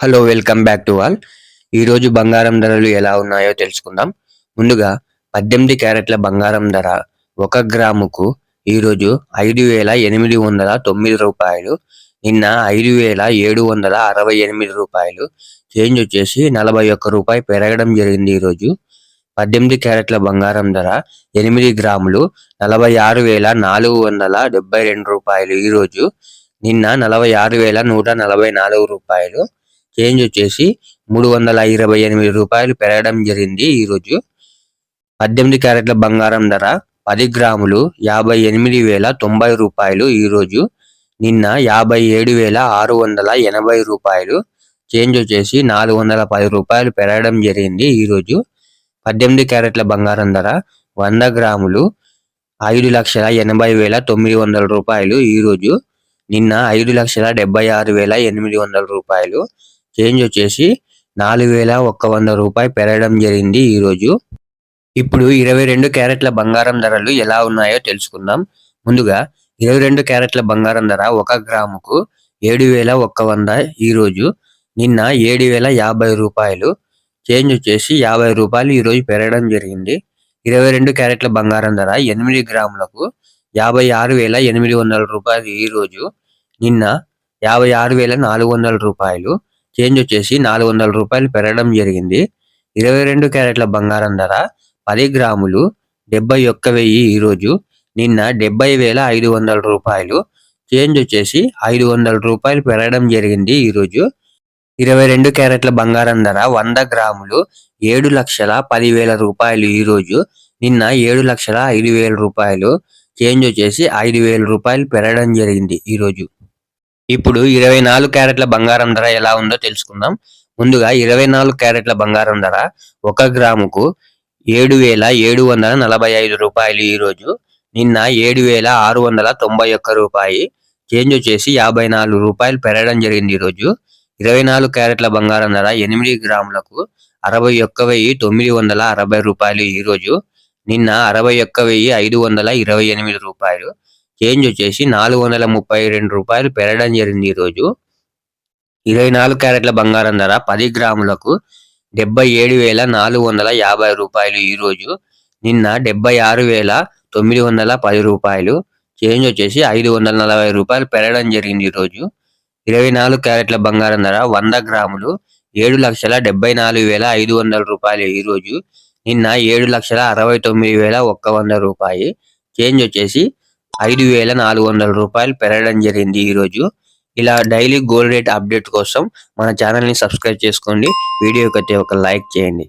Hello welcome back to all. ఈరోజు బంగారం ధరలు ఎలా ఉన్నాయో తెలుసుకుందాం. ముందుగా 18 క్యారెట్ల బంగారం ధర 1 గ్రాముకు ఈరోజు 5,809 రూపాయలు. నిన్న 5,768 రూపాయలు. చేంజ్ వచ్చేసి 41 రూపాయి పెరగడం జరిగింది ఈరోజు. 18 క్యారెట్ల బంగారం ధర 8 గ్రాములు 46,472 రూపాయలు ఈరోజు. నిన్న 46,144 రూపాయలు. చేంజ్ వచ్చేసి 328 రూపాయలు పెరగడం జరిగింది ఈరోజు. 18 క్యారెట్ల బంగారం ధర 10 గ్రాములు 58,090 రూపాయలు ఈరోజు. నిన్న 57,680 రూపాయలు. చేంజ్ వచ్చేసి 410 రూపాయలు పెరగడం జరిగింది ఈరోజు. 18 క్యారెట్ల బంగారం ధర 100 గ్రాములు 5,80,900 రూపాయలు ఈరోజు. నిన్న 5,76,800 రూపాయలు. చేంజ్ వచ్చేసి 4,100 రూపాయలు పెరగడం జరిగింది ఈరోజు. ఇప్పుడు 22 క్యారెట్ల బంగారం ధరలు ఎలా ఉన్నాయో తెలుసుకుందాం. ముందుగా 22 క్యారెట్ల బంగారం ధర 1 గ్రాముకు 7,100 ఈరోజు. నిన్న 7,050 రూపాయలు. చేంజ్ వచ్చేసి 50 రూపాయలు ఈరోజు పెరగడం జరిగింది. 22 క్యారెట్ల బంగారం ధర 8 గ్రాములకు 56,800 రూపాయలు ఈరోజు. నిన్న 56,400 రూపాయలు. చేంజ్ వచ్చేసి 400 రూపాయలు పెరగడం జరిగింది. 22 క్యారెట్ల బంగారం ధర 10 గ్రాములు 71,000 ఈరోజు. నిన్న 70,500 రూపాయలు. చేంజ్ వచ్చేసి 500 రూపాయలు పెరగడం జరిగింది ఈరోజు. 22 క్యారెట్ల బంగారం ధర 100 గ్రాములు 7,10,000 రూపాయలు ఈరోజు. నిన్న 7,05,000 రూపాయలు. చేంజ్ వచ్చేసి 5,000 రూపాయలు పెరగడం జరిగింది ఈరోజు. ఇప్పుడు 24 క్యారెట్ల బంగారం ధర ఎలా ఉందో తెలుసుకుందాం. ముందుగా 24 క్యారెట్ల బంగారం ధర 1 గ్రాముకు 7,745 రూపాయలు ఈరోజు. నిన్న 7,691 రూపాయి. చేంజ్ వచ్చేసి 54 రూపాయలు పెరగడం జరిగింది ఈరోజు. 24 క్యారెట్ల బంగారం ధర 8 గ్రాములకు 61,960 రూపాయలు ఈరోజు. నిన్న 61,528 రూపాయలు. చేంజ్ వచ్చేసి 432 రూపాయలు పెరగడం జరిగింది ఈరోజు. 24 క్యారెట్ల బంగారం ధర 10 గ్రాములకు 77,450 రూపాయలు ఈరోజు. నిన్న 76,910 రూపాయలు. చేంజ్ వచ్చేసి 540 రూపాయలు పెరగడం జరిగింది ఈరోజు. 24 క్యారెట్ల బంగారం ధర 100 గ్రాములు 7,74,500 రూపాయలు ఈరోజు. నిన్న 7,69,100 రూపాయి. చేంజ్ వచ్చేసి 5,400 రూపాయలు పెరగడం జరిగింది ఈరోజు. ఇలా డైలీ గోల్డ్ రేట్ అప్డేట్ కోసం మన ఛానల్ని సబ్స్క్రైబ్ చేసుకోండి. వీడియోకి అయితే ఒక లైక్ చేయండి.